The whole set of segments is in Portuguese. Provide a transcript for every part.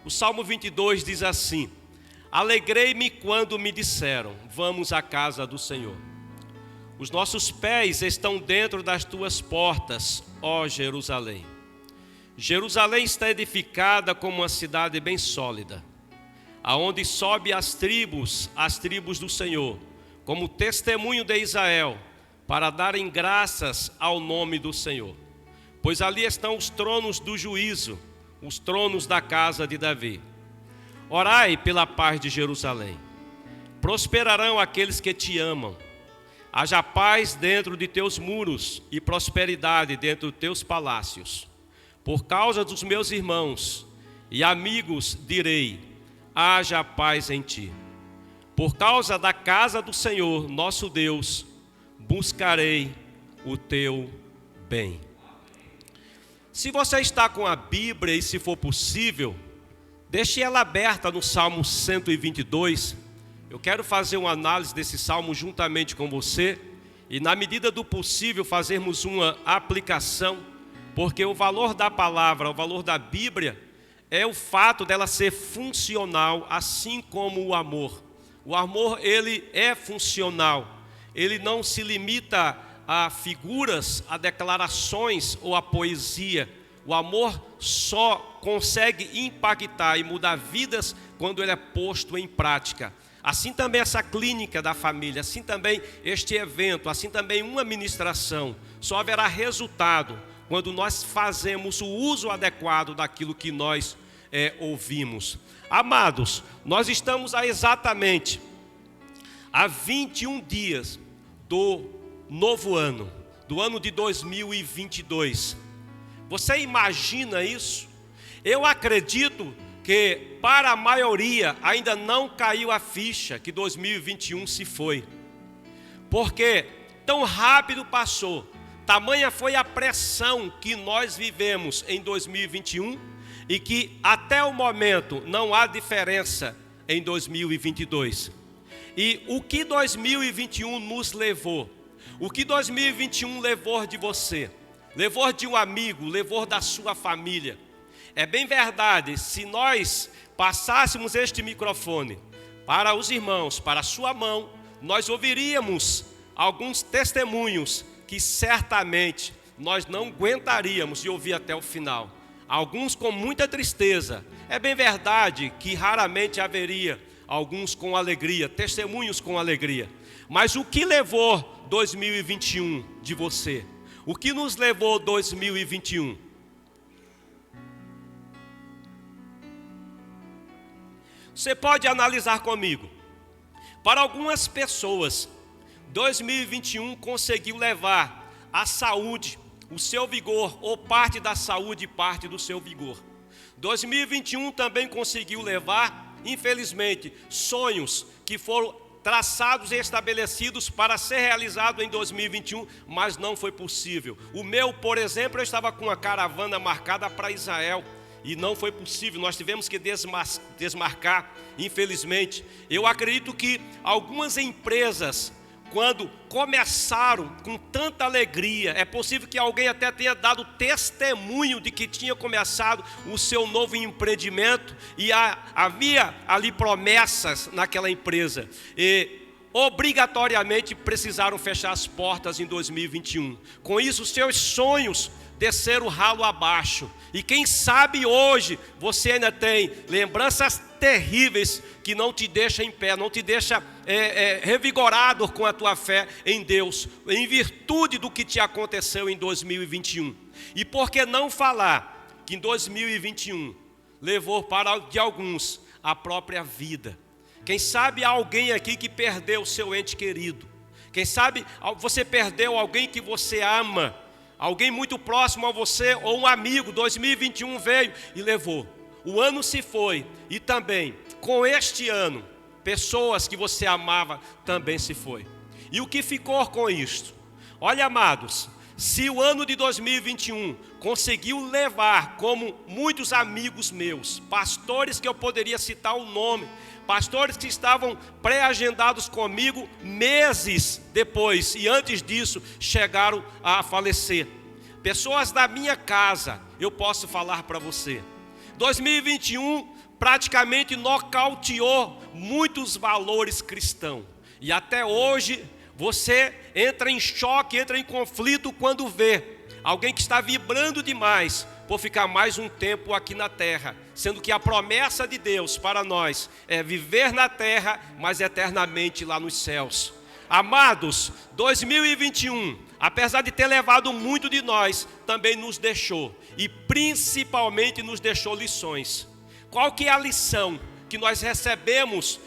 O Salmo 22 diz assim: alegrei-me quando me disseram, vamos à casa do Senhor. Os nossos pés estão dentro das tuas portas, ó Jerusalém. Jerusalém está edificada como uma cidade bem sólida, aonde sobe as tribos do Senhor, como testemunho de Israel, para darem graças ao nome do Senhor. Pois ali estão os tronos do juízo, os tronos da casa de Davi. Orai pela paz de Jerusalém. Prosperarão aqueles que te amam. Haja paz dentro de teus muros e prosperidade dentro de teus palácios. Por causa dos meus irmãos e amigos direi, haja paz em ti. Por causa da casa do Senhor, nosso Deus, buscarei o teu bem. Se você está com a Bíblia e se for possível, deixe ela aberta no Salmo 122. Eu quero fazer uma análise desse salmo juntamente com você e, na medida do possível, fazermos uma aplicação, porque o valor da palavra, o valor da Bíblia, é o fato dela ser funcional, assim como o amor. O amor, ele é funcional, ele não se limita a figuras, a declarações ou a poesia. O amor só consegue impactar e mudar vidas quando ele é posto em prática. Assim também essa clínica da família, assim também este evento, assim também uma ministração. Só haverá resultado quando nós fazemos o uso adequado daquilo que nós ouvimos. Amados, nós estamos exatamente há 21 dias do novo ano, do ano de 2022. Você imagina isso? Eu acredito que para a maioria ainda não caiu a ficha que 2021 se foi. Porque tão rápido passou, tamanha foi a pressão que nós vivemos em 2021 e que até o momento não há diferença em 2022. E o que 2021 nos levou? O que 2021 levou de você? Levou de um amigo, levou da sua família? É bem verdade, se nós passássemos este microfone para os irmãos, para a sua mão, nós ouviríamos alguns testemunhos que certamente nós não aguentaríamos de ouvir até o final. Alguns com muita tristeza. É bem verdade que raramente haveria alguns com alegria, testemunhos com alegria. Mas o que levou 2021 de você? O que nos levou 2021? Você pode analisar comigo. Para algumas pessoas, 2021 conseguiu levar a saúde, o seu vigor, ou parte da saúde e parte do seu vigor. 2021 também conseguiu levar, infelizmente, sonhos que foram traçados e estabelecidos para ser realizado em 2021, mas não foi possível. O meu, por exemplo, eu estava com uma caravana marcada para Israel e não foi possível, nós tivemos que desmarcar, infelizmente. Eu acredito que algumas empresas, quando começaram com tanta alegria, é possível que alguém até tenha dado testemunho de que tinha começado o seu novo empreendimento e havia ali promessas naquela empresa e obrigatoriamente precisaram fechar as portas em 2021. Com isso, seus sonhos desceram o ralo abaixo. E quem sabe hoje você ainda tem lembranças terríveis que não te deixam em pé, não te deixa revigorado com a tua fé em Deus, em virtude do que te aconteceu em 2021. E por que não falar que em 2021 levou para de alguns a própria vida? Quem sabe há alguém aqui que perdeu o seu ente querido. Quem sabe você perdeu alguém que você ama, alguém muito próximo a você ou um amigo. 2021 veio e levou. O ano se foi e também com este ano pessoas que você amava também se foi. E o que ficou com isto? Olha, amados, se o ano de 2021 conseguiu levar, como muitos amigos meus, pastores que eu poderia citar o nome, pastores que estavam pré-agendados comigo meses depois e antes disso chegaram a falecer. Pessoas da minha casa, eu posso falar para você. 2021 praticamente nocauteou muitos valores cristãos. E até hoje você entra em choque, entra em conflito quando vê alguém que está vibrando demais por ficar mais um tempo aqui na terra, sendo que a promessa de Deus para nós é viver na terra, mas eternamente lá nos céus. Amados, 2021, apesar de ter levado muito de nós, também nos deixou, e principalmente nos deixou lições. Qual que é a lição que nós recebemos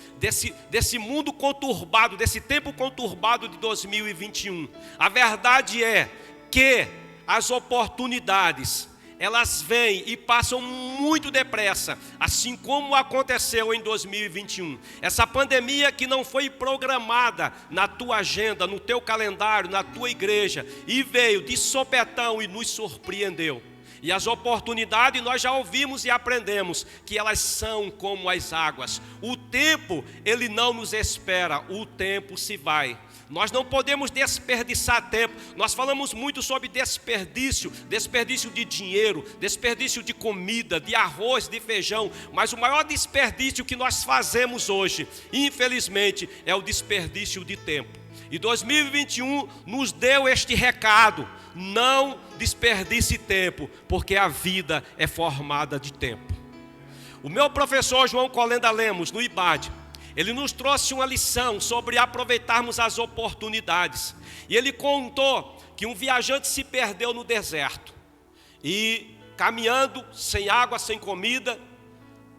desse mundo conturbado, desse tempo conturbado de 2021? A verdade é que as oportunidades, elas vêm e passam muito depressa, assim como aconteceu em 2021. Essa pandemia que não foi programada na tua agenda, no teu calendário, na tua igreja, e veio de sopetão e nos surpreendeu. E as oportunidades nós já ouvimos e aprendemos que elas são como as águas. O tempo, ele não nos espera, o tempo se vai. Nós não podemos desperdiçar tempo. Nós falamos muito sobre desperdício de dinheiro, desperdício de comida, de arroz, de feijão. Mas o maior desperdício que nós fazemos hoje, infelizmente, é o desperdício de tempo. E 2021 nos deu este recado: não desperdice tempo, porque a vida é formada de tempo. O meu professor João Colenda Lemos, no IBAD, ele nos trouxe uma lição sobre aproveitarmos as oportunidades. E ele contou que um viajante se perdeu no deserto. E caminhando, sem água, sem comida,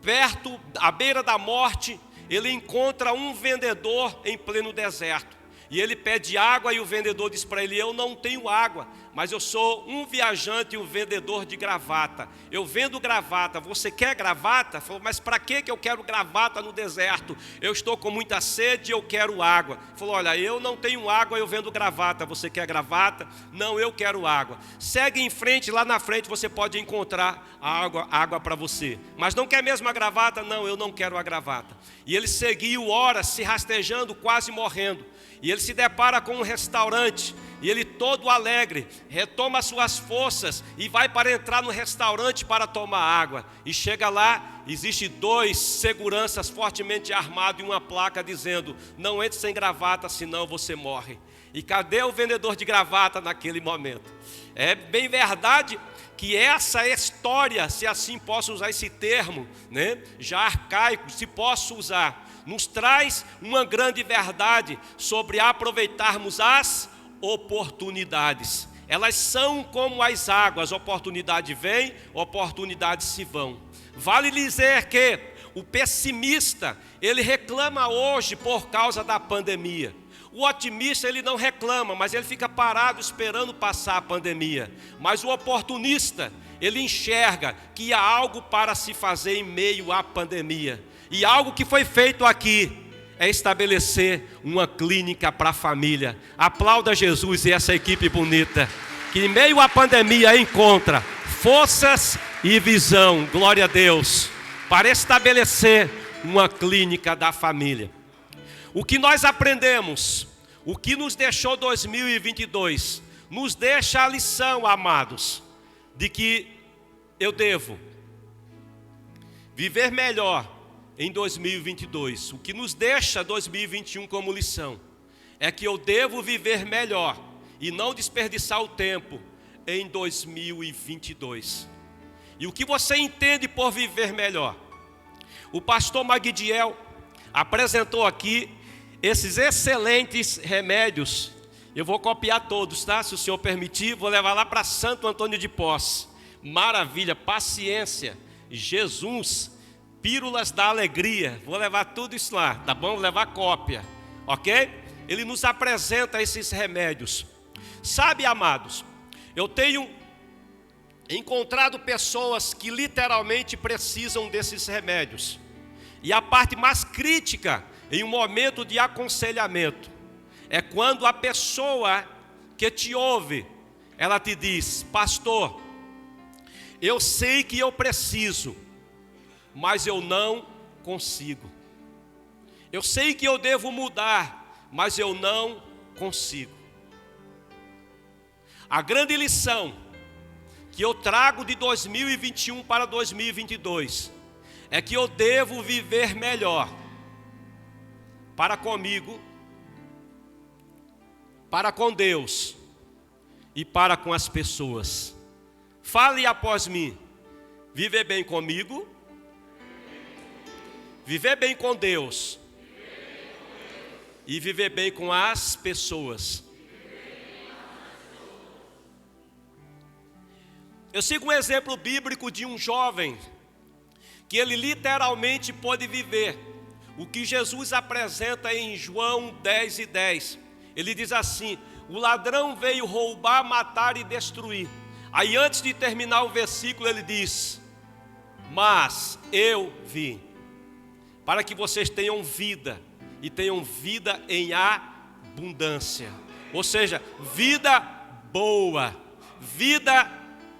perto, à beira da morte, ele encontra um vendedor em pleno deserto. E ele pede água e o vendedor diz para ele: eu não tenho água, mas eu sou um viajante e um vendedor de gravata. Eu vendo gravata, você quer gravata? Falou: mas para que eu quero gravata no deserto? Eu estou com muita sede e eu quero água. Falou: olha, eu não tenho água, eu vendo gravata. Você quer gravata? Não, eu quero água. Segue em frente, lá na frente você pode encontrar água para você. Mas não quer mesmo a gravata? Não, eu não quero a gravata. E ele seguiu horas se rastejando, quase morrendo. E ele se depara com um restaurante, e ele todo alegre, retoma suas forças e vai para entrar no restaurante para tomar água. E chega lá, existe 2 seguranças fortemente armados e uma placa dizendo: não entre sem gravata, senão você morre. E cadê o vendedor de gravata naquele momento? É bem verdade que essa história, se assim posso usar esse termo, né, já arcaico, se posso usar, nos traz uma grande verdade sobre aproveitarmos as oportunidades. Elas são como as águas: oportunidade vem, oportunidades se vão. Vale dizer que o pessimista, ele reclama hoje por causa da pandemia. O otimista, ele não reclama, mas ele fica parado esperando passar a pandemia. Mas o oportunista, ele enxerga que há algo para se fazer em meio à pandemia. E algo que foi feito aqui é estabelecer uma clínica para a família. Aplauda Jesus e essa equipe bonita, que em meio à pandemia encontra forças e visão, glória a Deus, para estabelecer uma clínica da família. O que nós aprendemos, o que nos deixou 2022, nos deixa a lição, amados, de que eu devo viver melhor em 2022. O que nos deixa 2021 como lição é que eu devo viver melhor e não desperdiçar o tempo em 2022. E o que você entende por viver melhor? O pastor Magdiel apresentou aqui esses excelentes remédios. Eu vou copiar todos, tá? Se o senhor permitir, vou levar lá para Santo Antônio de Posse. Maravilha, paciência, Jesus, pílulas da alegria. Vou levar tudo isso lá, tá bom? Vou levar cópia, ok? Ele nos apresenta esses remédios. Sabe, amados, eu tenho encontrado pessoas que literalmente precisam desses remédios. E a parte mais crítica em um momento de aconselhamento é quando a pessoa que te ouve, ela te diz: pastor, eu sei que eu preciso, mas eu não consigo. Eu sei que eu devo mudar, mas eu não consigo. A grande lição que eu trago de 2021 para 2022 é que eu devo viver melhor para comigo, para com Deus e para com as pessoas. Fale após mim: viver bem comigo, viver bem com Deus e viver bem com as pessoas. Eu sigo um exemplo bíblico de um jovem que ele literalmente pôde viver o que Jesus apresenta em João 10:10. Ele diz assim: o ladrão veio roubar, matar e destruir. Aí antes de terminar o versículo ele diz: mas eu vim para que vocês tenham vida e tenham vida em abundância. Ou seja, vida boa, vida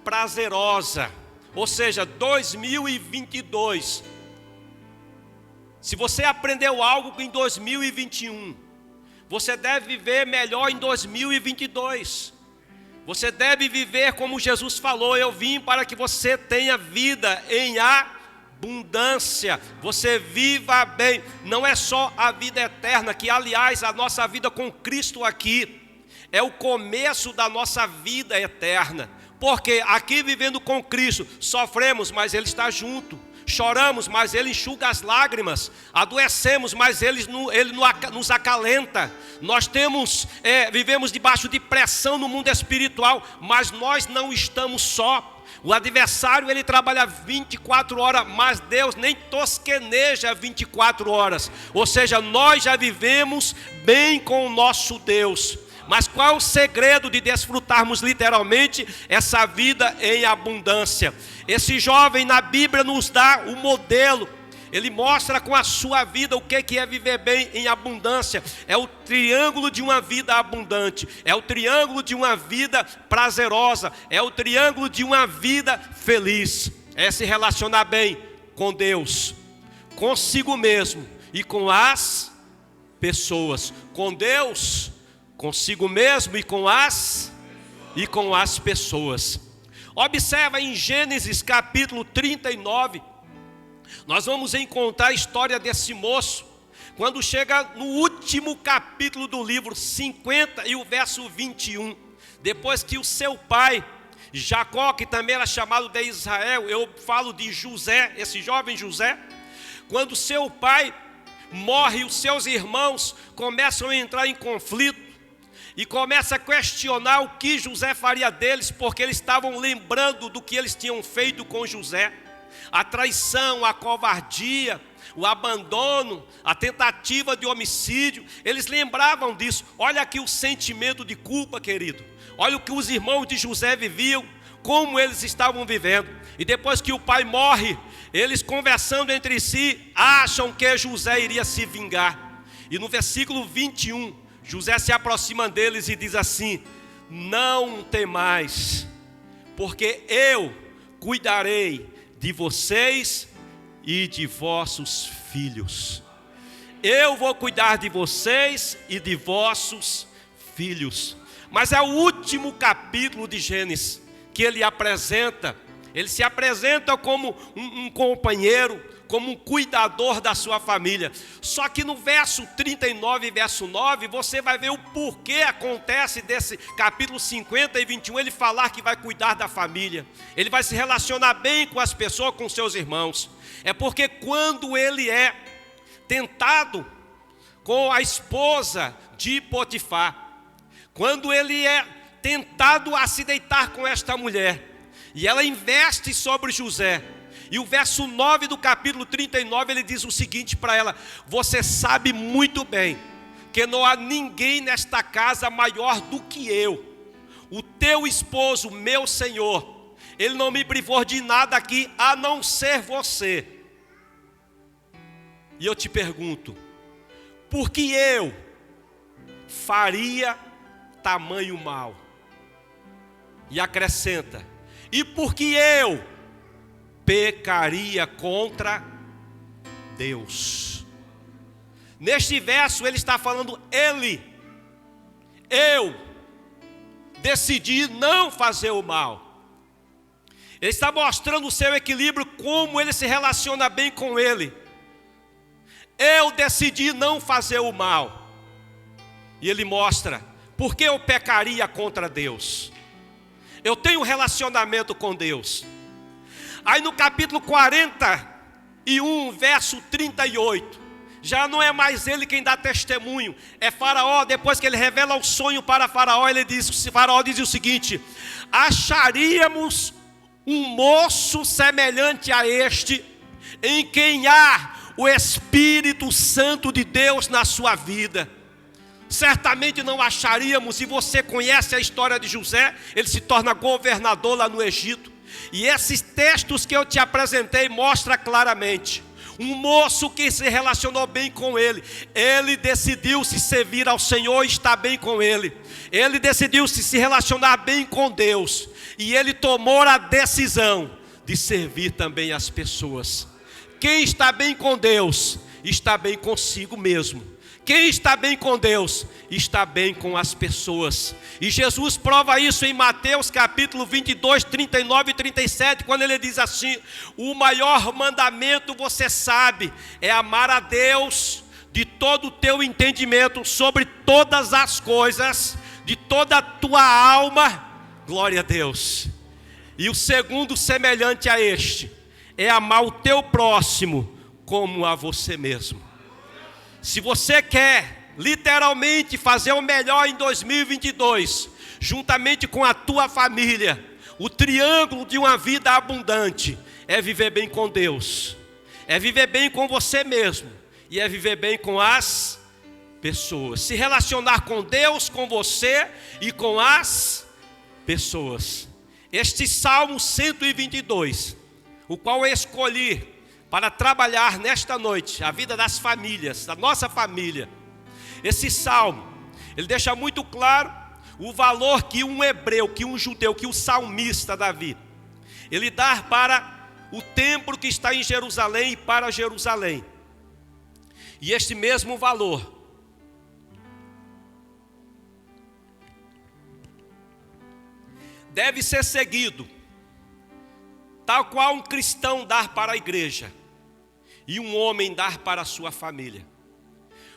prazerosa. Ou seja, 2022. Se você aprendeu algo em 2021, você deve viver melhor em 2022. Você deve viver como Jesus falou: eu vim para que você tenha vida em abundância. Você viva bem. Não é só a vida eterna, que aliás a nossa vida com Cristo aqui é o começo da nossa vida eterna. Porque aqui vivendo com Cristo, sofremos, mas Ele está junto. Choramos, mas Ele enxuga as lágrimas. Adoecemos, mas Ele nos acalenta. Nós vivemos debaixo de pressão no mundo espiritual, mas nós não estamos só. O adversário, ele trabalha 24 horas, mas Deus nem tosqueneja 24 horas. Ou seja, nós já vivemos bem com o nosso Deus. Mas qual é o segredo de desfrutarmos literalmente essa vida em abundância? Esse jovem na Bíblia nos dá o modelo. Ele mostra com a sua vida o que é viver bem em abundância. É o triângulo de uma vida abundante. É o triângulo de uma vida prazerosa. É o triângulo de uma vida feliz. É se relacionar bem com Deus, consigo mesmo e com as pessoas. Com Deus, consigo mesmo e com as pessoas. Observa em Gênesis capítulo 39, nós vamos encontrar a história desse moço, quando chega no último capítulo do livro 50 e o verso 21, depois que o seu pai, Jacó, que também era chamado de Israel, eu falo de José, esse jovem José, quando seu pai morre, os seus irmãos começam a entrar em conflito, e começa a questionar o que José faria deles, porque eles estavam lembrando do que eles tinham feito com José. A traição, a covardia, o abandono, a tentativa de homicídio, eles lembravam disso. Olha aqui o sentimento de culpa, querido. Olha o que os irmãos de José viviam, como eles estavam vivendo. E depois que o pai morre, eles conversando entre si, acham que José iria se vingar. E no versículo 21, José se aproxima deles e diz assim: não temais, porque eu cuidarei de vocês e de vossos filhos. Eu vou cuidar de vocês e de vossos filhos. Mas é o último capítulo de Gênesis que ele se apresenta como um companheiro, como um cuidador da sua família. Só que no verso 39 e verso 9, você vai ver o porquê acontece desse capítulo 50 e 21, ele falar que vai cuidar da família. Ele vai se relacionar bem com as pessoas, com seus irmãos. É porque quando ele é tentado com a esposa de Potifar, quando ele é tentado a se deitar com esta mulher, e ela investe sobre José, e o verso 9 do capítulo 39, ele diz o seguinte para ela: você sabe muito bem que não há ninguém nesta casa maior do que eu. O teu esposo, meu senhor, ele não me privou de nada aqui, a não ser você. E eu te pergunto, por que eu faria tamanho mal? E acrescenta: e por que eu pecaria contra Deus? Neste verso ele está falando eu decidi não fazer o mal. Ele está mostrando o seu equilíbrio, como ele se relaciona bem com ele. Eu decidi não fazer o mal. E ele mostra, por que eu pecaria contra Deus? Eu tenho um relacionamento com Deus. Aí no capítulo 41, verso 38, já não é mais ele quem dá testemunho, é Faraó. Depois que ele revela o sonho para Faraó, Faraó diz o seguinte: acharíamos um moço semelhante a este, em quem há o Espírito Santo de Deus na sua vida? Certamente não acharíamos. E você conhece a história de José. Ele se torna governador lá no Egito. E esses textos que eu te apresentei mostram claramente um moço que se relacionou bem com ele. Ele decidiu se servir ao Senhor e estar bem com ele. Ele decidiu se relacionar bem com Deus. E ele tomou a decisão de servir também as pessoas. Quem está bem com Deus, está bem consigo mesmo. Quem está bem com Deus, está bem com as pessoas. E Jesus prova isso em Mateus capítulo 22, 39 e 37, quando ele diz assim: o maior mandamento, você sabe, é amar a Deus de todo o teu entendimento, sobre todas as coisas, de toda a tua alma. Glória a Deus. E o segundo, semelhante a este, é amar o teu próximo como a você mesmo. Se você quer literalmente fazer o melhor em 2022, juntamente com a tua família, o triângulo de uma vida abundante é viver bem com Deus, é viver bem com você mesmo e é viver bem com as pessoas. Se relacionar com Deus, com você e com as pessoas. Este Salmo 122, o qual eu escolhi para trabalhar nesta noite a vida das famílias, da nossa família. Esse salmo, ele deixa muito claro o valor que um hebreu, que um judeu, que o salmista Davi, ele dá para o templo que está em Jerusalém e para Jerusalém. E este mesmo valor deve ser seguido, tal qual um cristão dar para a igreja e um homem dar para a sua família.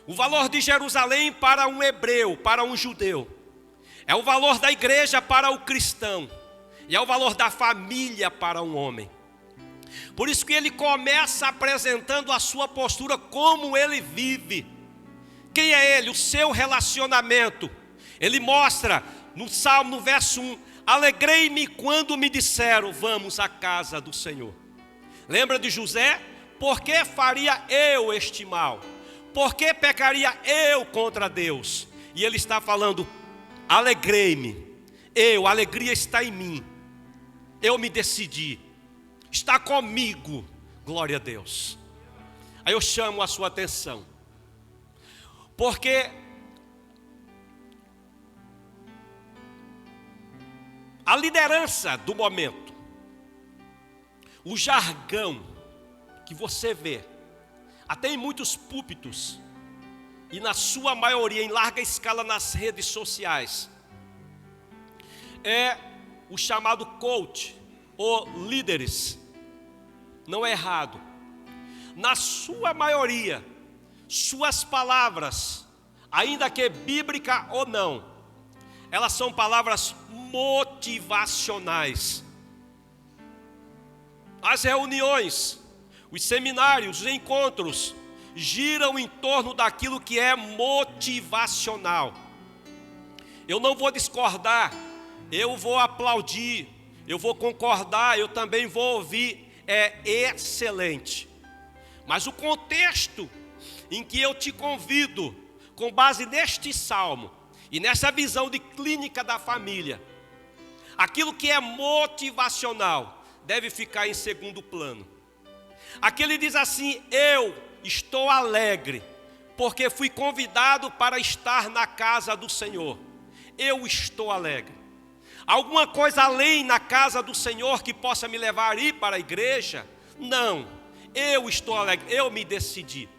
O valor de Jerusalém para um hebreu, para um judeu, é o valor da igreja para o cristão, e é o valor da família para um homem. Por isso que ele começa apresentando a sua postura, como ele vive. Quem é ele? O seu relacionamento. Ele mostra no Salmo, no verso 1, alegrei-me quando me disseram, vamos à casa do Senhor. Lembra de José? Por que faria eu este mal? Por que pecaria eu contra Deus? E ele está falando, alegrei-me. A alegria está em mim. Eu me decidi. Está comigo. Glória a Deus. Aí eu chamo a sua atenção. Porque a liderança do momento, o jargão que você vê, até em muitos púlpitos, e na sua maioria, em larga escala nas redes sociais, é o chamado coach, ou líderes. Não é errado. Na sua maioria, suas palavras, ainda que bíblica ou não, elas são palavras motivacionais. As reuniões, os seminários, os encontros giram em torno daquilo que é motivacional. Eu não vou discordar, eu vou aplaudir, eu vou concordar, eu também vou ouvir, é excelente. Mas o contexto em que eu te convido, com base neste salmo e nessa visão de clínica da família, aquilo que é motivacional deve ficar em segundo plano. Aqui ele diz assim, eu estou alegre, porque fui convidado para estar na casa do Senhor. Eu estou alegre. Alguma coisa além na casa do Senhor que possa me levar a ir para a igreja? Não, eu estou alegre, eu me decidi.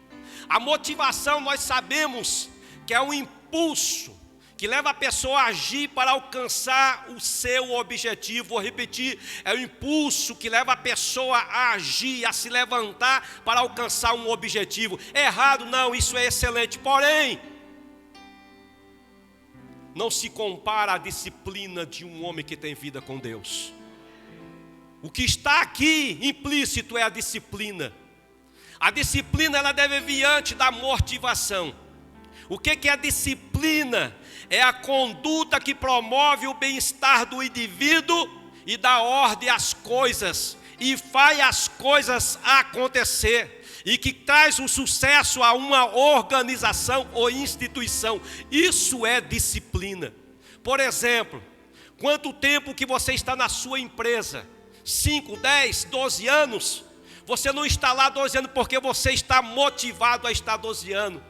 A motivação nós sabemos que é um impulso que leva a pessoa a agir para alcançar o seu objetivo. Vou repetir, é o impulso que leva a pessoa a agir, a se levantar para alcançar um objetivo. É errado? Não, isso é excelente. Porém, não se compara à disciplina de um homem que tem vida com Deus. O que está aqui implícito é a disciplina. A disciplina, ela deve vir antes da motivação. O que é a disciplina? É a conduta que promove o bem-estar do indivíduo e dá ordem às coisas e faz as coisas acontecer, e que traz o sucesso a uma organização ou instituição. Isso é disciplina. Por exemplo, quanto tempo que você está na sua empresa? 5, 10, 12 anos? Você não está lá 12 anos porque você está motivado a estar 12 anos.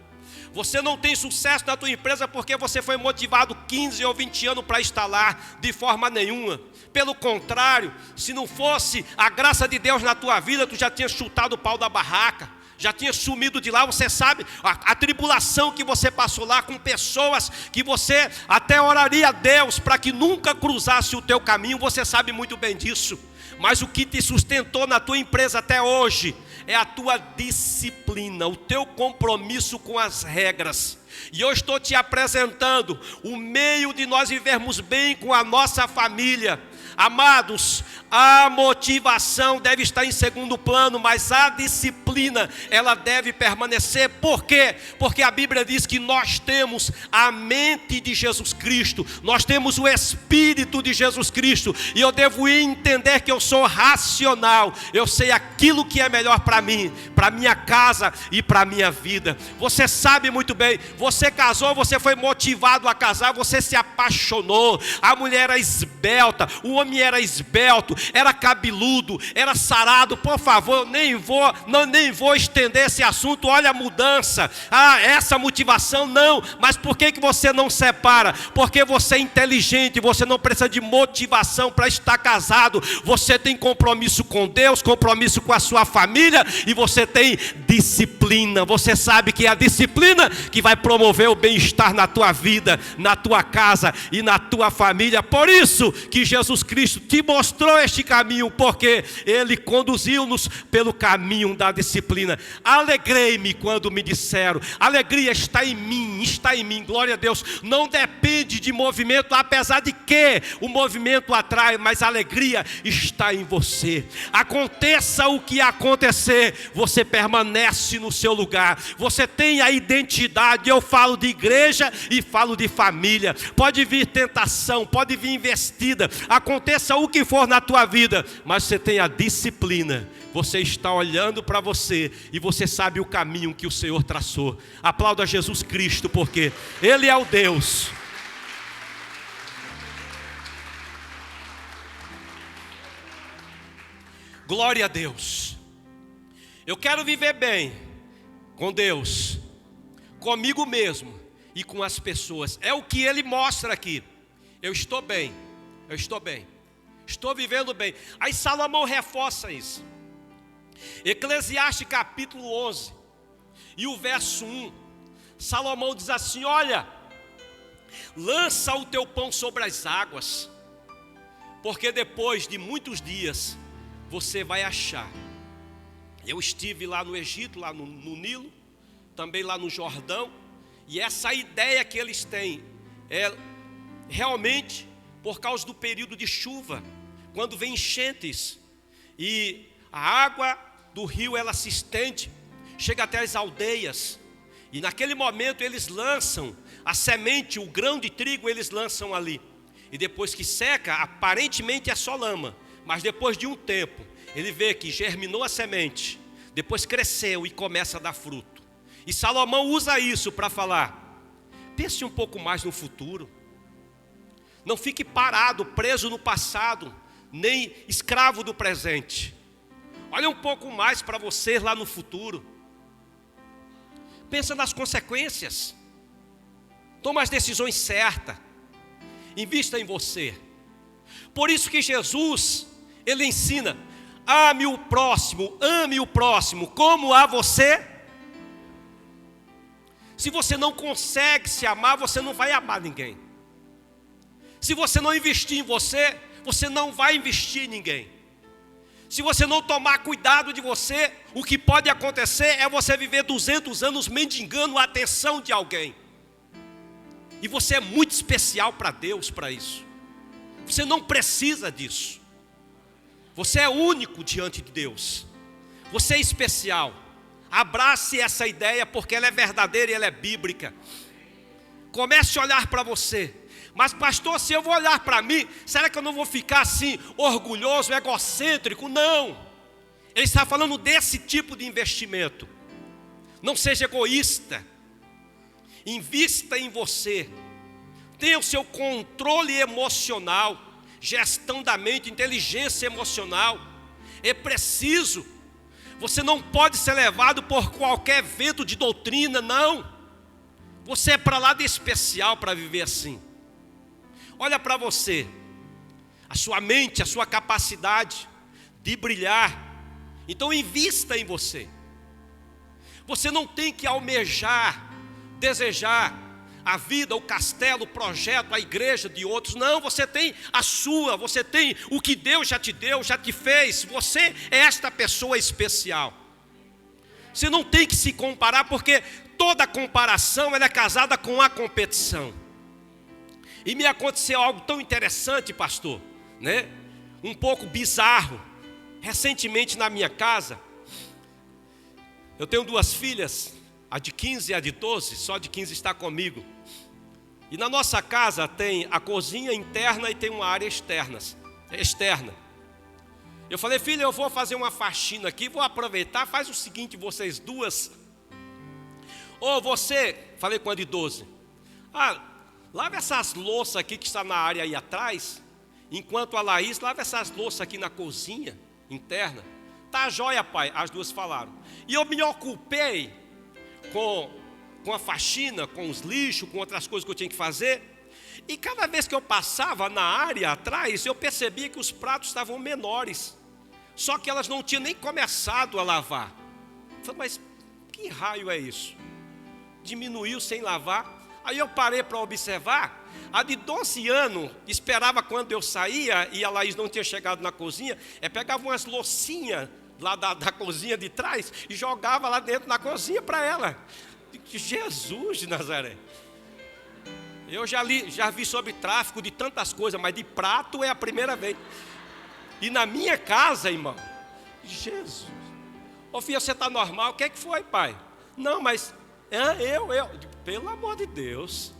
Você não tem sucesso na tua empresa porque você foi motivado 15 ou 20 anos para estar lá, de forma nenhuma. Pelo contrário, se não fosse a graça de Deus na tua vida, tu já tinha chutado o pau da barraca, já tinha sumido de lá. Você sabe a tribulação que você passou lá, com pessoas que você até oraria a Deus para que nunca cruzasse o teu caminho. Você sabe muito bem disso. Mas o que te sustentou na tua empresa até hoje é a tua disciplina, o teu compromisso com as regras. E eu estou te apresentando o meio de nós vivermos bem com a nossa família. Amados, a motivação deve estar em segundo plano, mas a disciplina, ela deve permanecer. Por quê? Porque a Bíblia diz que nós temos a mente de Jesus Cristo, nós temos o Espírito de Jesus Cristo, e eu devo entender que eu sou racional, eu sei aquilo que é melhor para mim, para minha casa e para minha vida. Você sabe muito bem, você casou, você foi motivado a casar, você se apaixonou, a mulher era esbelta, o homem era esbelto, era cabeludo, era sarado. Por favor, nem vou estender esse assunto. Olha a mudança, essa motivação não. Mas por que você não separa? Porque você é inteligente, você não precisa de motivação para estar casado. Você tem compromisso com Deus, compromisso com a sua família, e você tem disciplina. Você sabe que é a disciplina que vai promover o bem-estar na tua vida, na tua casa e na tua família. Por isso que Jesus Cristo te mostrou este caminho, porque Ele conduziu-nos pelo caminho da disciplina. Alegrei-me quando me disseram. Alegria está em mim, glória a Deus. Não depende de movimento, apesar de que o movimento atrai, mas a alegria está em você. Aconteça o que acontecer, você permanece no seu lugar, você tem a identidade. Eu falo de igreja e falo de família. Pode vir tentação, pode vir investida, aconteça o que for na tua vida, mas você tem a disciplina. Você está olhando para você e você sabe o caminho que o Senhor traçou. Aplauda Jesus Cristo, porque Ele é o Deus. Glória a Deus. Eu quero viver bem com Deus, comigo mesmo e com as pessoas. É o que Ele mostra aqui. Eu estou bem, estou vivendo bem. Aí Salomão reforça isso. Eclesiastes capítulo 11 e o verso 1. Salomão diz assim: olha, lança o teu pão sobre as águas, porque depois de muitos dias você vai achar. Eu estive lá no Egito, lá no Nilo, também lá no Jordão, e essa ideia que eles têm é realmente por causa do período de chuva, quando vem enchentes e a água do rio ela se estende, chega até as aldeias, e naquele momento eles lançam a semente, o grão de trigo eles lançam ali, e depois que seca, aparentemente é só lama, mas depois de um tempo ele vê que germinou a semente, depois cresceu e começa a dar fruto. E Salomão usa isso para falar: pense um pouco mais no futuro. Não fique parado, preso no passado, nem escravo do presente. Olha um pouco mais para você lá no futuro. Pensa nas consequências. Toma as decisões certas. Invista em você. Por isso que Jesus, Ele ensina: ame o próximo como a você. Se você não consegue se amar, você não vai amar ninguém. Se você não investir em você, você não vai investir em ninguém. Se você não tomar cuidado de você, o que pode acontecer é você viver 200 anos mendigando a atenção de alguém. E você é muito especial para Deus para isso. Você não precisa disso. Você é único diante de Deus. Você é especial. Abrace essa ideia porque ela é verdadeira e ela é bíblica. Comece a olhar para você. Mas pastor, se eu vou olhar para mim, será que eu não vou ficar assim, orgulhoso, egocêntrico? Não. Ele está falando desse tipo de investimento. Não seja egoísta. Invista em você. Tenha o seu controle emocional, gestão da mente, inteligência emocional. É preciso. Você não pode ser levado por qualquer vento de doutrina, não. Você é para lá de especial para viver assim. Olha para você, a sua mente, a sua capacidade de brilhar. Então invista em você. Você não tem que almejar, desejar a vida, o castelo, o projeto, a igreja de outros. Não, você tem a sua, você tem o que Deus já te deu, já te fez. Você é esta pessoa especial. Você não tem que se comparar, porque toda comparação ela é casada com a competição. E me aconteceu algo tão interessante, pastor, né? Um pouco bizarro. Recentemente na minha casa, eu tenho 2 filhas, a de 15 e a de 12, só de 15 está comigo. E na nossa casa tem a cozinha interna e tem uma área externa. Eu falei, filha, eu vou fazer uma faxina aqui, vou aproveitar, faz o seguinte, vocês duas. Ou você, falei com a de 12, lava essas louças aqui que está na área aí atrás, enquanto a Laís lava essas louças aqui na cozinha interna. Tá jóia, pai, as duas falaram. E eu me ocupei com a faxina, com os lixos, com outras coisas que eu tinha que fazer. E cada vez que eu passava na área atrás, eu percebia que os pratos estavam menores. Só que elas não tinham nem começado a lavar. Eu falei, mas que raio é isso? Diminuiu sem lavar. Aí eu parei para observar, a de 12 anos, esperava quando eu saía, e a Laís não tinha chegado na cozinha, pegava umas loucinhas lá da cozinha de trás, e jogava lá dentro na cozinha para ela. Jesus de Nazaré. Eu já vi sobre tráfico de tantas coisas, mas de prato é a primeira vez. E na minha casa, irmão, Jesus. Ô filha, você está normal? O que é que foi, pai? Não, mas eu, pelo amor de Deus,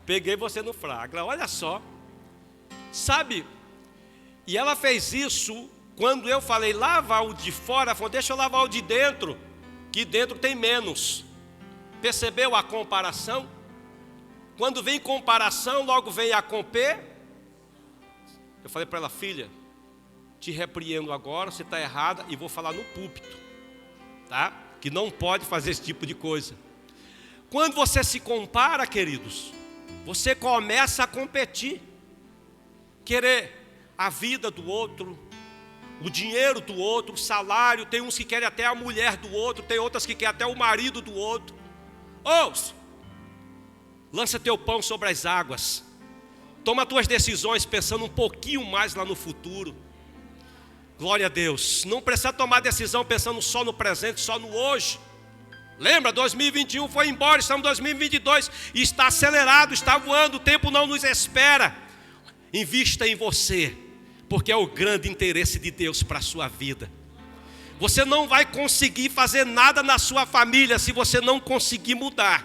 peguei você no flagra, olha só. Sabe, e ela fez isso quando eu falei, lava o de fora, ela falou, deixa eu lavar o de dentro, que dentro tem menos. Percebeu a comparação? Quando vem comparação, logo vem a compê. Eu falei para ela, filha, te repreendo agora, você está errada, e vou falar no púlpito, tá? Que não pode fazer esse tipo de coisa. Quando você se compara, queridos, você começa a competir, querer a vida do outro, o dinheiro do outro, o salário. Tem uns que querem até a mulher do outro, tem outras que querem até o marido do outro. Ouça, lança teu pão sobre as águas, toma tuas decisões pensando um pouquinho mais lá no futuro. Glória a Deus. Não precisa tomar decisão pensando só no presente, só no hoje. Lembra, 2021 foi embora, estamos em 2022 e está acelerado, está voando, o tempo não nos espera. Invista em você, porque é o grande interesse de Deus para a sua vida. Você não vai conseguir fazer nada na sua família se você não conseguir mudar.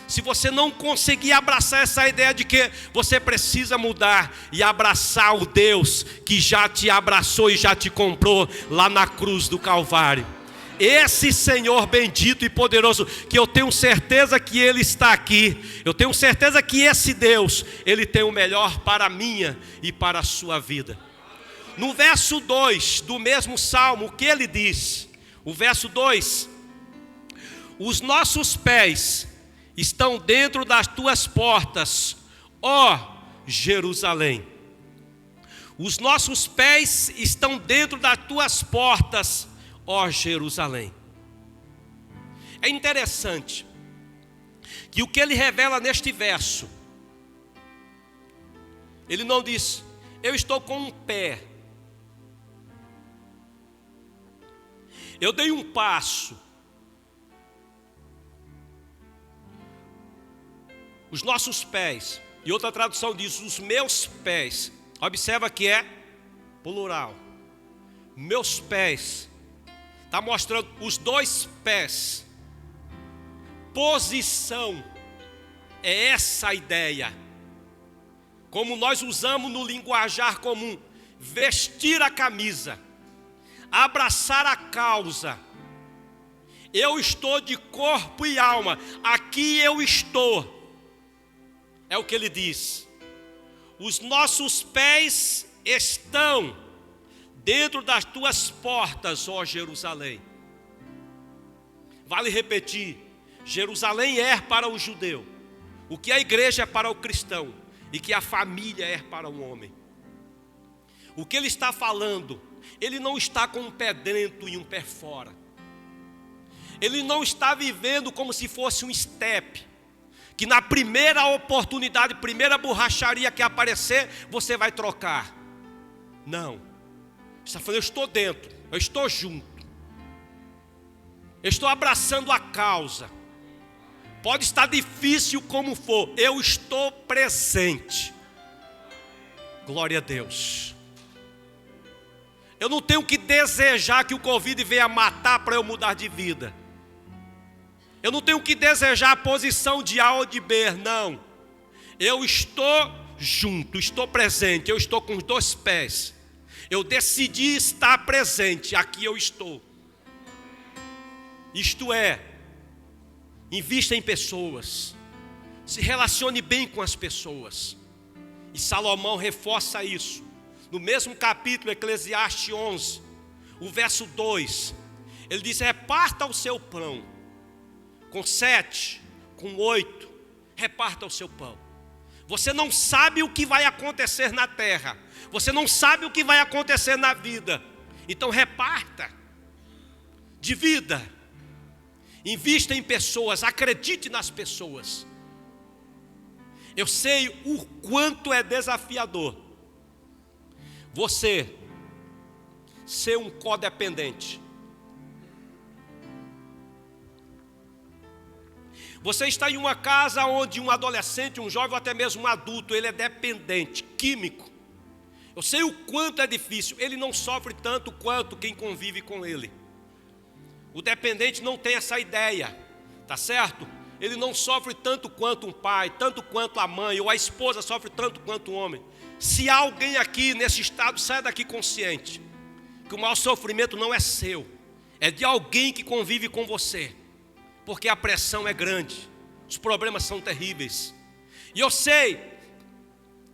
Se você não conseguir abraçar essa ideia de que você precisa mudar e abraçar o Deus que já te abraçou e já te comprou lá na cruz do Calvário. Esse Senhor bendito e poderoso, que eu tenho certeza que Ele está aqui. Eu tenho certeza que esse Deus, Ele tem o melhor para a minha e para a sua vida. No verso 2 do mesmo salmo, o que ele diz? O verso 2: os nossos pés estão dentro das tuas portas, ó Jerusalém. Os nossos pés estão dentro das tuas portas, ó Jerusalém. É interessante que o que ele revela neste verso, ele não diz, eu estou com um pé, eu dei um passo. Os nossos pés, e outra tradução diz, os meus pés. Observa que é plural. Meus pés. Está mostrando os dois pés. Posição. É essa a ideia. Como nós usamos no linguajar comum. Vestir a camisa. Abraçar a causa. Eu estou de corpo e alma. Aqui eu estou. É o que ele diz. Os nossos pés estão dentro das tuas portas, ó Jerusalém. Vale repetir, Jerusalém é para o judeu, o que a igreja é para o cristão, e que a família é para o homem. O que ele está falando, ele não está com um pé dentro e um pé fora. Ele não está vivendo como se fosse um estepe, que na primeira oportunidade, primeira borracharia que aparecer, você vai trocar. Não. Está falando, eu estou dentro, eu estou junto. Eu estou abraçando a causa. Pode estar difícil como for, eu estou presente. Glória a Deus. Eu não tenho que desejar que o Covid venha matar para eu mudar de vida. Eu não tenho que desejar a posição de A ou de B, não. Eu estou junto, estou presente, eu estou com os dois pés. Eu decidi estar presente, aqui eu estou. Isto é, invista em pessoas, se relacione bem com as pessoas. E Salomão reforça isso. No mesmo capítulo, Eclesiastes 11, o verso 2, ele diz, reparta o seu pão. Com 7, com 8, reparta o seu pão. Você não sabe o que vai acontecer na terra. Você não sabe o que vai acontecer na vida. Então reparta. Divida. Invista em pessoas. Acredite nas pessoas. Eu sei o quanto é desafiador você ser um codependente. Você está em uma casa onde um adolescente, um jovem ou até mesmo um adulto, ele é dependente, químico. Eu sei o quanto é difícil. Ele não sofre tanto quanto quem convive com ele. O dependente não tem essa ideia, tá certo? Ele não sofre tanto quanto um pai, tanto quanto a mãe, ou a esposa sofre tanto quanto um homem. Se há alguém aqui nesse estado, saia daqui consciente que o maior sofrimento não é seu, é de alguém que convive com você. Porque a pressão é grande, os problemas são terríveis. E eu sei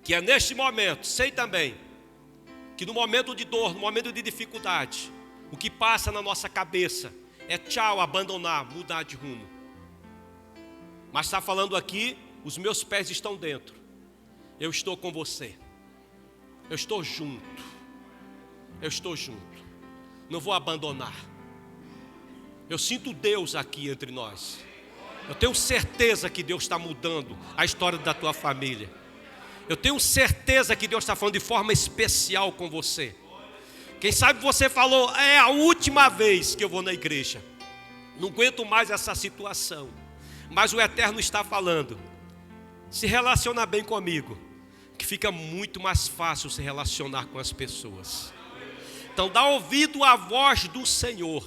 que é neste momento, sei também, que no momento de dor, no momento de dificuldade, o que passa na nossa cabeça é tchau, abandonar, mudar de rumo. Mas está falando aqui, os meus pés estão dentro. Eu estou com você. Eu estou junto. Eu estou junto. Não vou abandonar. Eu sinto Deus aqui entre nós. Eu tenho certeza que Deus está mudando a história da tua família. Eu tenho certeza que Deus está falando de forma especial com você. Quem sabe você falou, é a última vez que eu vou na igreja. Não aguento mais essa situação. Mas o Eterno está falando, se relaciona bem comigo, que fica muito mais fácil se relacionar com as pessoas. Então dá ouvido à voz do Senhor.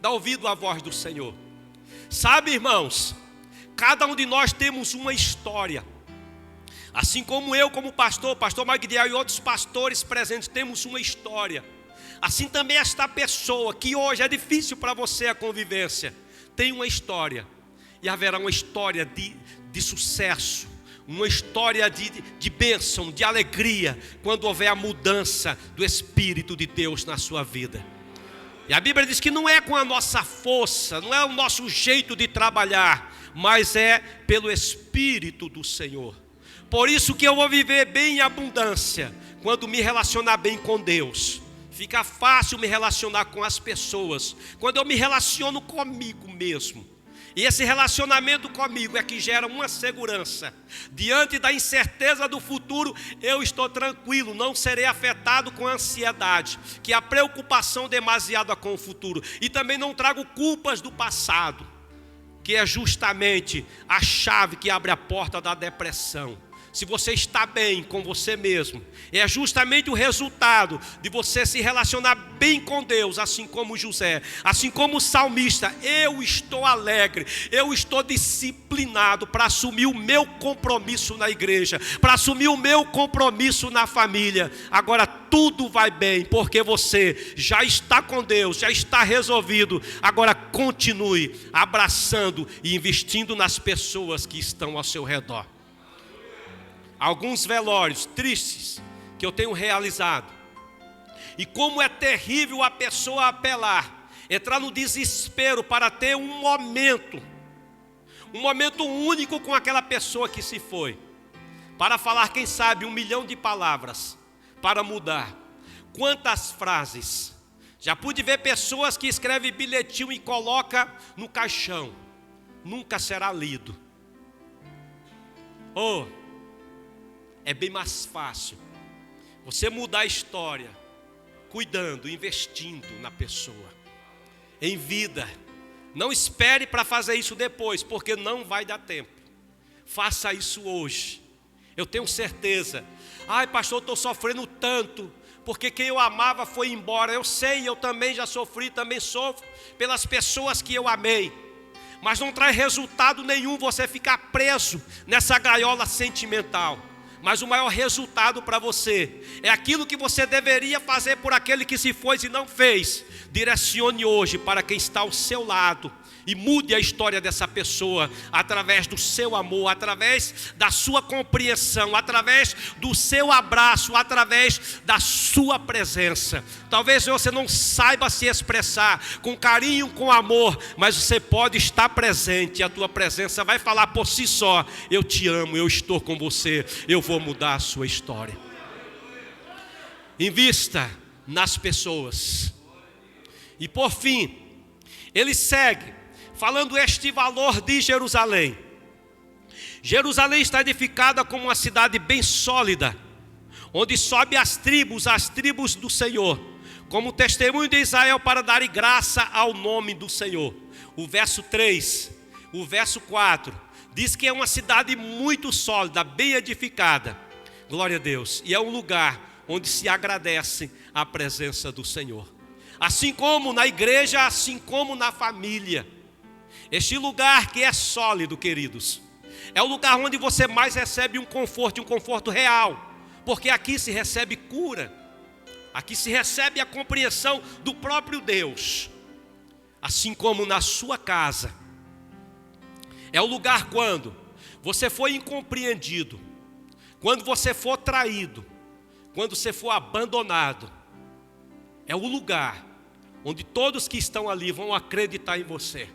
Dá ouvido à voz do Senhor. Sabe, irmãos, cada um de nós temos uma história. Assim como eu, como pastor Magdiel e outros pastores presentes, temos uma história. Assim também esta pessoa, que hoje é difícil para você a convivência, tem uma história. E haverá uma história de sucesso, uma história de bênção, de alegria, quando houver a mudança do Espírito de Deus na sua vida. E a Bíblia diz que não é com a nossa força, não é o nosso jeito de trabalhar, mas é pelo Espírito do Senhor. Por isso que eu vou viver bem em abundância, quando me relacionar bem com Deus. Fica fácil me relacionar com as pessoas, quando eu me relaciono comigo mesmo. E esse relacionamento comigo é que gera uma segurança. Diante da incerteza do futuro, eu estou tranquilo, não serei afetado com a ansiedade, que é a preocupação demasiada com o futuro. E também não trago culpas do passado, que é justamente a chave que abre a porta da depressão. Se você está bem com você mesmo, é justamente o resultado de você se relacionar bem com Deus, assim como José, assim como o salmista. Eu estou alegre, eu estou disciplinado para assumir o meu compromisso na igreja, para assumir o meu compromisso na família. Agora tudo vai bem, porque você já está com Deus, já está resolvido. Agora continue abraçando e investindo nas pessoas que estão ao seu redor. Alguns velórios tristes que eu tenho realizado. E como é terrível a pessoa apelar, entrar no desespero para ter um momento único com aquela pessoa que se foi. Para falar, quem sabe, 1 milhão de palavras para mudar. Quantas frases. Já pude ver pessoas que escrevem bilhetinho e colocam no caixão. Nunca será lido. É bem mais fácil você mudar a história, cuidando, investindo na pessoa, em vida. Não espere para fazer isso depois, porque não vai dar tempo. Faça isso hoje. Eu tenho certeza. Ai, pastor, estou sofrendo tanto, porque quem eu amava foi embora. Eu sei, eu também já sofri, também sofro pelas pessoas que eu amei. Mas não traz resultado nenhum você ficar preso nessa gaiola sentimental. Mas o maior resultado para você é aquilo que você deveria fazer por aquele que se foi e não fez. Direcione hoje para quem está ao seu lado e mude a história dessa pessoa através do seu amor, através da sua compreensão, através do seu abraço, através da sua presença. Talvez você não saiba se expressar com carinho, com amor, mas você pode estar presente e a tua presença vai falar por si só: eu te amo, eu estou com você, eu vou mudar a sua história. Invista nas pessoas. E por fim, ele segue falando este valor de Jerusalém. Jerusalém está edificada como uma cidade bem sólida, onde sobe as tribos do Senhor, como testemunho de Israel para dar graça ao nome do Senhor. O verso 3, o verso 4, diz que é uma cidade muito sólida, bem edificada. Glória a Deus. E é um lugar onde se agradece a presença do Senhor. Assim como na igreja, assim como na família. Este lugar que é sólido, queridos, é o lugar onde você mais recebe um conforto real. Porque aqui se recebe cura. Aqui se recebe a compreensão do próprio Deus. Assim como na sua casa. É o lugar quando você foi incompreendido, quando você for traído, quando você for abandonado. É o lugar onde todos que estão ali vão acreditar em você.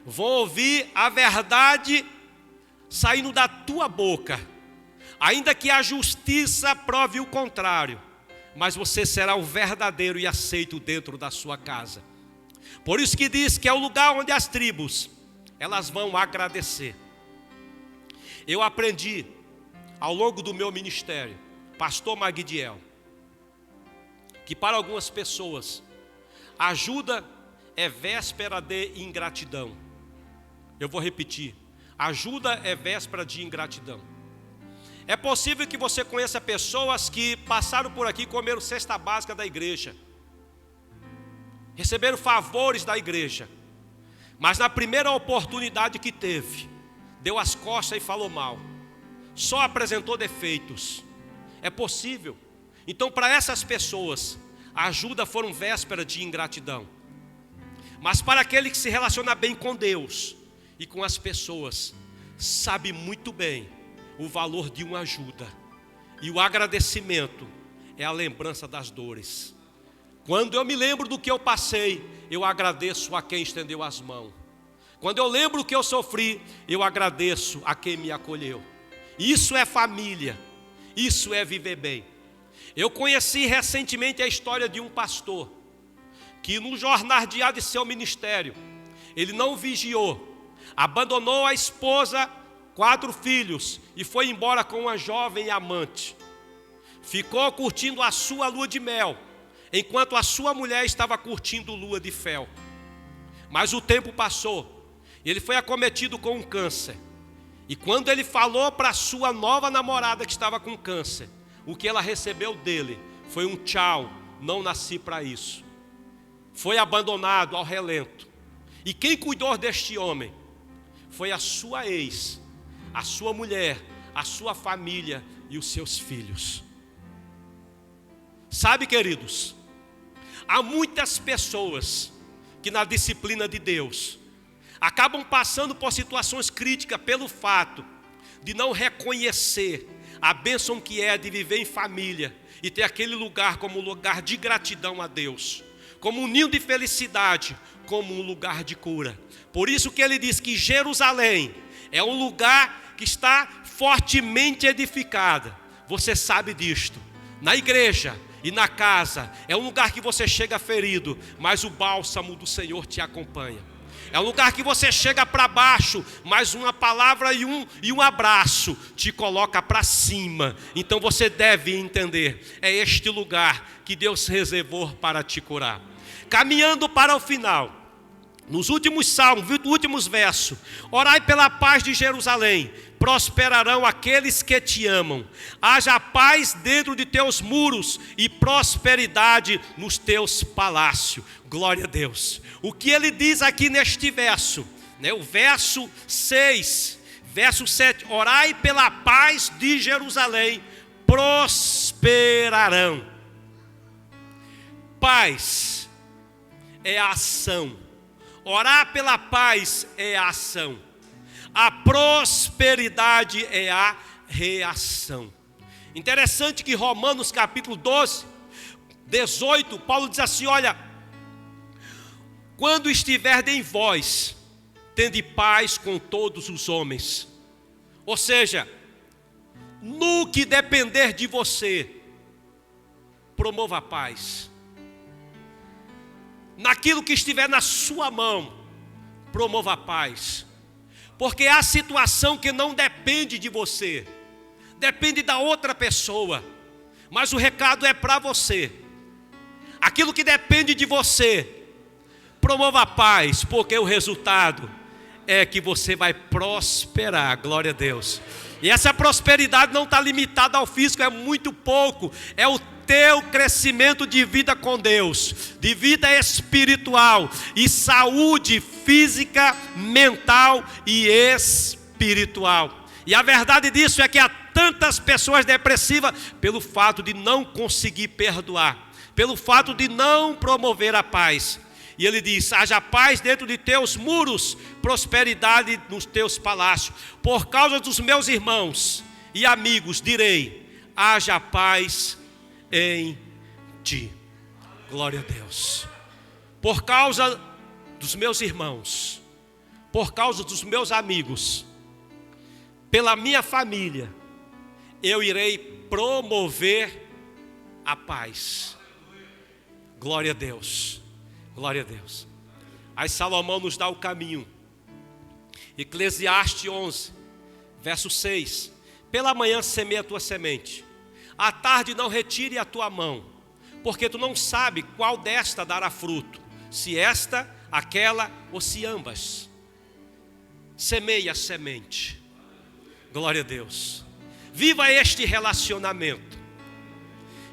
Vão ouvir a verdade saindo da tua boca. Ainda que a justiça prove o contrário, mas você será o verdadeiro e aceito dentro da sua casa. Por isso que diz que é o lugar onde as tribos, elas vão agradecer. Eu aprendi ao longo do meu ministério, pastor Magdiel, que para algumas pessoas, ajuda é véspera de ingratidão. Eu vou repetir, ajuda é véspera de ingratidão. É possível que você conheça pessoas que passaram por aqui e comeram cesta básica da igreja, receberam favores da igreja, mas na primeira oportunidade que teve, deu as costas e falou mal, só apresentou defeitos. É possível. Então, para essas pessoas, a ajuda foram véspera de ingratidão. Mas para aquele que se relaciona bem com Deus e com as pessoas, sabe muito bem o valor de uma ajuda. E o agradecimento é a lembrança das dores. Quando eu me lembro do que eu passei, eu agradeço a quem estendeu as mãos. Quando eu lembro o que eu sofri, eu agradeço a quem me acolheu. Isso é família, isso é viver bem. Eu conheci recentemente a história de um pastor que no jornal de seu ministério, ele não vigiou abandonou a esposa, 4 filhos e foi embora com uma jovem amante. Ficou curtindo a sua lua de mel, enquanto a sua mulher estava curtindo lua de fel. Mas o tempo passou e ele foi acometido com um câncer. E quando ele falou para a sua nova namorada que estava com câncer, o que ela recebeu dele foi um tchau, não nasci para isso. Foi abandonado ao relento. E quem cuidou deste homem foi a sua ex, a sua mulher, a sua família e os seus filhos. Sabe, queridos, há muitas pessoas que na disciplina de Deus acabam passando por situações críticas pelo fato de não reconhecer a bênção que é de viver em família e ter aquele lugar como um lugar de gratidão a Deus, como um ninho de felicidade, como um lugar de cura. Por isso que ele diz que Jerusalém é um lugar que está fortemente edificada. Você sabe disto. Na igreja e na casa é um lugar que você chega ferido, mas o bálsamo do Senhor te acompanha. É um lugar que você chega para baixo, mas uma palavra e um abraço te coloca para cima. Então você deve entender, é este lugar que Deus reservou para te curar. Caminhando para o final, nos últimos salmos, nos últimos versos: orai pela paz de Jerusalém, prosperarão aqueles que te amam. Haja paz dentro de teus muros e prosperidade nos teus palácios. Glória a Deus. O que ele diz aqui neste verso, o verso 6, verso 7: orai pela paz de Jerusalém, prosperarão. Paz é a ação. Orar pela paz é a ação. A prosperidade é a reação. Interessante que Romanos capítulo 12, 18, Paulo diz assim: olha, quando estiver em vós, tende paz com todos os homens. Ou seja, no que depender de você, promova a paz. Naquilo que estiver na sua mão, promova a paz. Porque há situação que não depende de você, depende da outra pessoa, mas o recado é para você. Aquilo que depende de você, promova a paz, porque o resultado é que você vai prosperar. Glória a Deus. E essa prosperidade não está limitada ao físico, é muito pouco, é o teu crescimento de vida com Deus, de vida espiritual e saúde física, mental e espiritual. E a verdade disso é que há tantas pessoas depressivas pelo fato de não conseguir perdoar, pelo fato de não promover a paz. E ele diz: haja paz dentro de teus muros, prosperidade nos teus palácios. Por causa dos meus irmãos e amigos direi: haja paz em ti. Glória a Deus. Por causa dos meus irmãos, por causa dos meus amigos, pela minha família, eu irei promover a paz. Glória a Deus. Glória a Deus. Aí Salomão nos dá o caminho. Eclesiastes 11, verso 6: pela manhã semeia a tua semente, à tarde não retire a tua mão, porque tu não sabe qual desta dará fruto, se esta, aquela ou se ambas. Semeia a semente. Glória a Deus. Viva este relacionamento.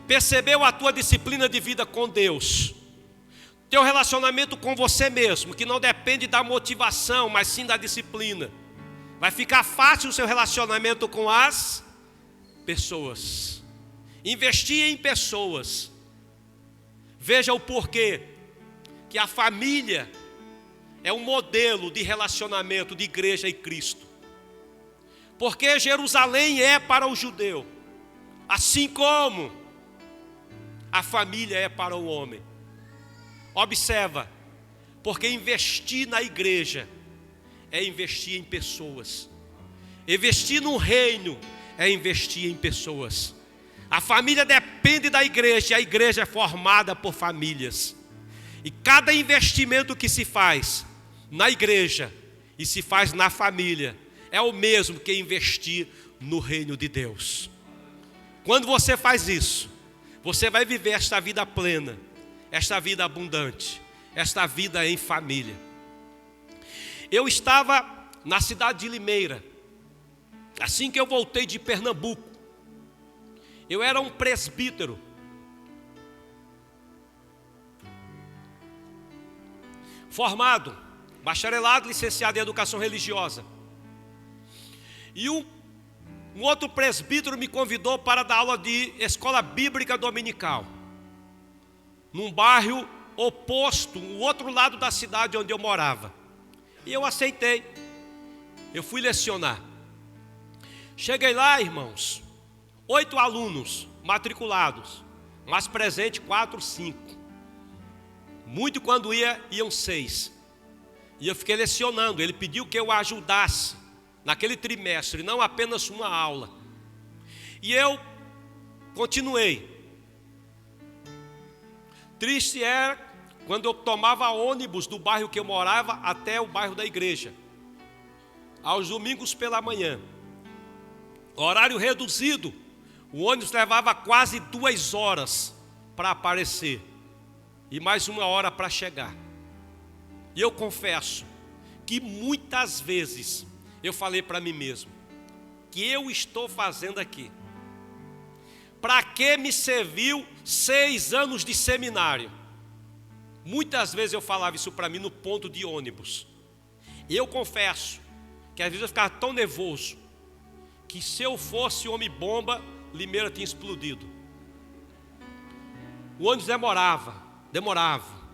Percebeu a tua disciplina de vida com Deus, teu relacionamento com você mesmo, que não depende da motivação, mas sim da disciplina. Vai ficar fácil o seu relacionamento com as pessoas. Investir em pessoas. Veja o porquê que a família é um modelo de relacionamento de igreja e Cristo. Porque Jerusalém é para o judeu, assim como a família é para o homem. Observa, porque investir na igreja é investir em pessoas. Investir no reino é investir em pessoas. A família depende da igreja, e a igreja é formada por famílias. E cada investimento que se faz na igreja e se faz na família é o mesmo que investir no reino de Deus. Quando você faz isso, você vai viver esta vida plena, esta vida abundante, esta vida em família. Eu estava na cidade de Limeira, assim que eu voltei de Pernambuco. Eu era um presbítero. Formado, bacharelado, licenciado em educação religiosa. E um outro presbítero me convidou para dar aula de escola bíblica dominical, num bairro oposto, o outro lado da cidade onde eu morava. E eu aceitei. Eu fui lecionar. Cheguei lá, irmãos, 8 alunos matriculados, mas presente 4, 5. Muito quando iam 6. E eu fiquei lecionando. Ele pediu que eu ajudasse naquele trimestre, não apenas uma aula. E eu continuei. Triste era quando eu tomava ônibus do bairro que eu morava até o bairro da igreja, aos domingos pela manhã. Horário reduzido, o ônibus levava quase 2 horas para aparecer e mais 1 hora para chegar. E eu confesso que muitas vezes eu falei para mim mesmo: que eu estou fazendo aqui? Para que me serviu 6 anos de seminário? Muitas vezes eu falava isso para mim no ponto de ônibus. E eu confesso que às vezes eu ficava tão nervoso que se eu fosse homem-bomba, Limeira tinha explodido. O ônibus demorava.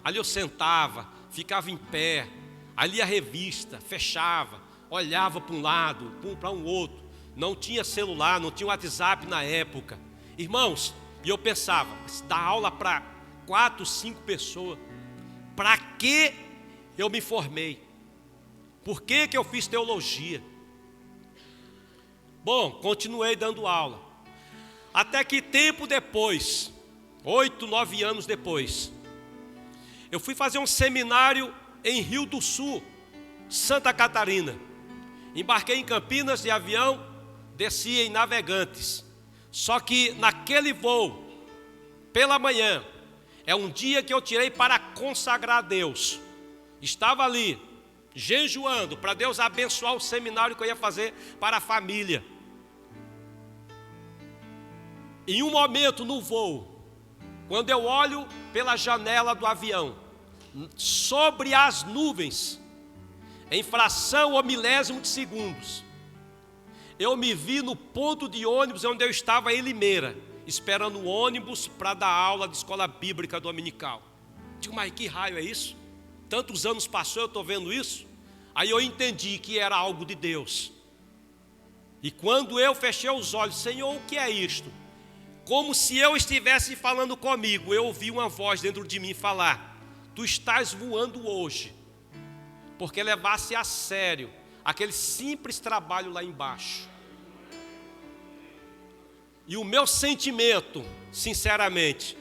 Ali eu sentava, ficava em pé, ali a revista, fechava, olhava para um lado, para um outro. Não tinha celular, não tinha WhatsApp na época. Irmãos, e eu pensava, dar aula para 4, 5 pessoas, para que eu me formei? Por que eu fiz teologia? Bom, continuei dando aula. Até que tempo depois, 8, 9 anos depois, eu fui fazer um seminário em Rio do Sul, Santa Catarina. Embarquei em Campinas de avião, desci em Navegantes. Só que naquele voo, pela manhã, é um dia que eu tirei para consagrar a Deus. Estava ali, jejuando, para Deus abençoar o seminário que eu ia fazer para a família. Em um momento no voo, quando eu olho pela janela do avião, sobre as nuvens, em fração ou milésimo de segundos, eu me vi no ponto de ônibus onde eu estava em Limeira, esperando o ônibus para dar aula de escola bíblica dominical. Digo, mas que raio é isso? Tantos anos passou, eu estou vendo isso. Aí eu entendi que era algo de Deus. E quando eu fechei os olhos, Senhor, o que é isto? Como se eu estivesse falando comigo, eu ouvi uma voz dentro de mim falar: tu estás voando hoje, porque levasse a sério aquele simples trabalho lá embaixo. E o meu sentimento, sinceramente,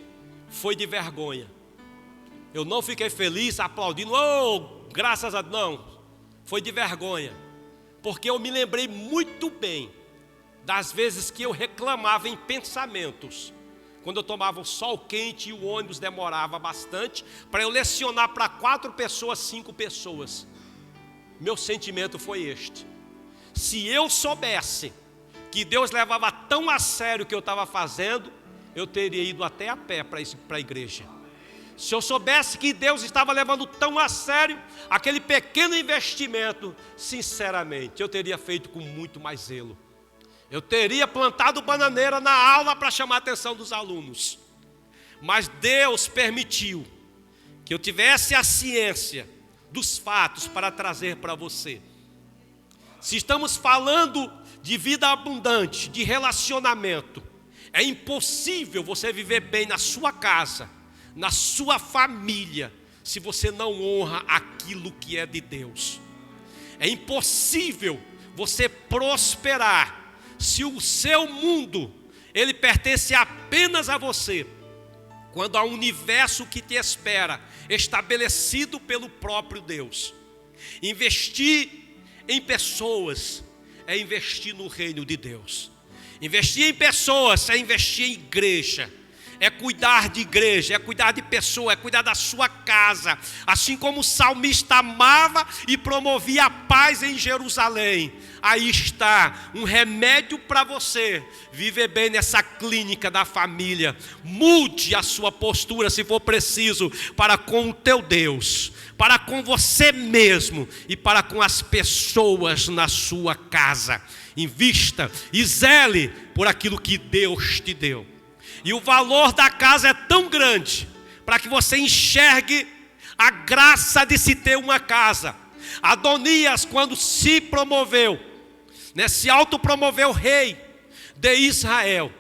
foi de vergonha. Eu não fiquei feliz aplaudindo, oh, graças a Deus, não. Foi de vergonha, porque eu me lembrei muito bem das vezes que eu reclamava em pensamentos, quando eu tomava o sol quente e o ônibus demorava bastante, para eu lecionar para 4 pessoas, 5 pessoas. Meu sentimento foi este: se eu soubesse que Deus levava tão a sério o que eu estava fazendo, eu teria ido até a pé para a igreja. Se eu soubesse que Deus estava levando tão a sério aquele pequeno investimento, sinceramente, eu teria feito com muito mais zelo. Eu teria plantado bananeira na aula para chamar a atenção dos alunos. Mas Deus permitiu que eu tivesse a ciência dos fatos para trazer para você. Se estamos falando de vida abundante, de relacionamento, é impossível você viver bem na sua casa, na sua família, se você não honra aquilo que é de Deus. É impossível você prosperar se o seu mundo, ele pertence apenas a você, quando há um universo que te espera, estabelecido pelo próprio Deus. Investir em pessoas é investir no reino de Deus. Investir em pessoas é investir em igreja. É cuidar de igreja, é cuidar de pessoa, é cuidar da sua casa. Assim como o salmista amava e promovia a paz em Jerusalém. Aí está um remédio para você viver bem nessa clínica da família. Mude a sua postura, se for preciso, para com o teu Deus, para com você mesmo e para com as pessoas na sua casa. Invista e zele por aquilo que Deus te deu. E o valor da casa é tão grande para que você enxergue a graça de se ter uma casa. Adonias, quando se promoveu, se autopromoveu rei de Israel,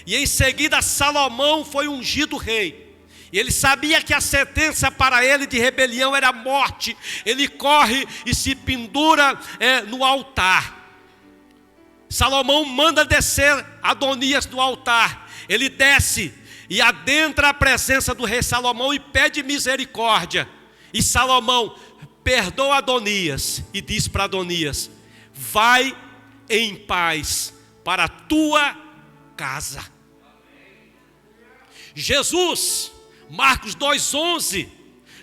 e em seguida Salomão foi ungido rei, e ele sabia que a sentença para ele de rebelião era morte. Ele corre e se pendura no altar. Salomão manda descer Adonias do altar. Ele desce e adentra a presença do rei Salomão e pede misericórdia. E Salomão perdoa Adonias e diz para Adonias: vai em paz para a tua casa. Jesus, Marcos 2,11,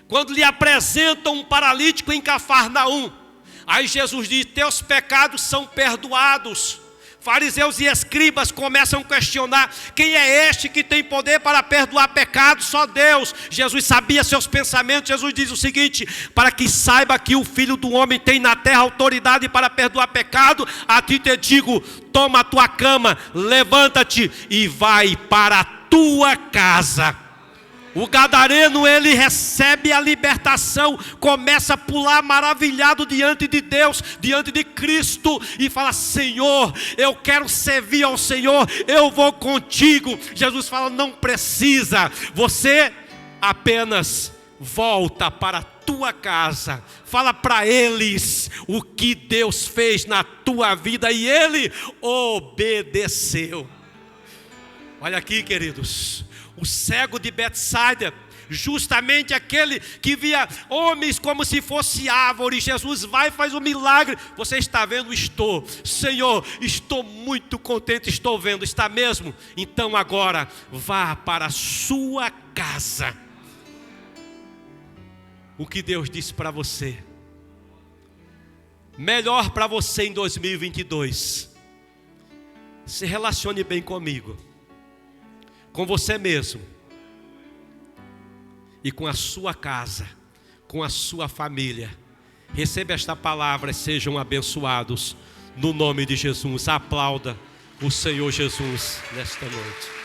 quando lhe apresentam um paralítico em Cafarnaum, aí Jesus diz: teus pecados são perdoados. Fariseus e escribas começam a questionar: quem é este que tem poder para perdoar pecados? Só Deus. Jesus sabia seus pensamentos. Jesus diz o seguinte: para que saiba que o Filho do Homem tem na terra autoridade para perdoar pecado, a ti te digo, toma a tua cama, levanta-te e vai para a tua casa. O gadareno, ele recebe a libertação, começa a pular maravilhado diante de Deus, diante de Cristo, e fala: Senhor, eu quero servir ao Senhor, eu vou contigo. Jesus fala: não precisa, você apenas volta para a tua casa, fala para eles o que Deus fez na tua vida, e ele obedeceu. Olha aqui, queridos, o cego de Betsaida, justamente aquele que via homens como se fosse árvore, Jesus vai e faz um milagre. Você está vendo? Estou. Senhor, estou muito contente, estou vendo. Está mesmo? Então agora vá para a sua casa. O que Deus disse para você: melhor para você em 2022, se relacione bem comigo, com você mesmo e com a sua casa, com a sua família. Receba esta palavra e sejam abençoados no nome de Jesus. Aplauda o Senhor Jesus nesta noite.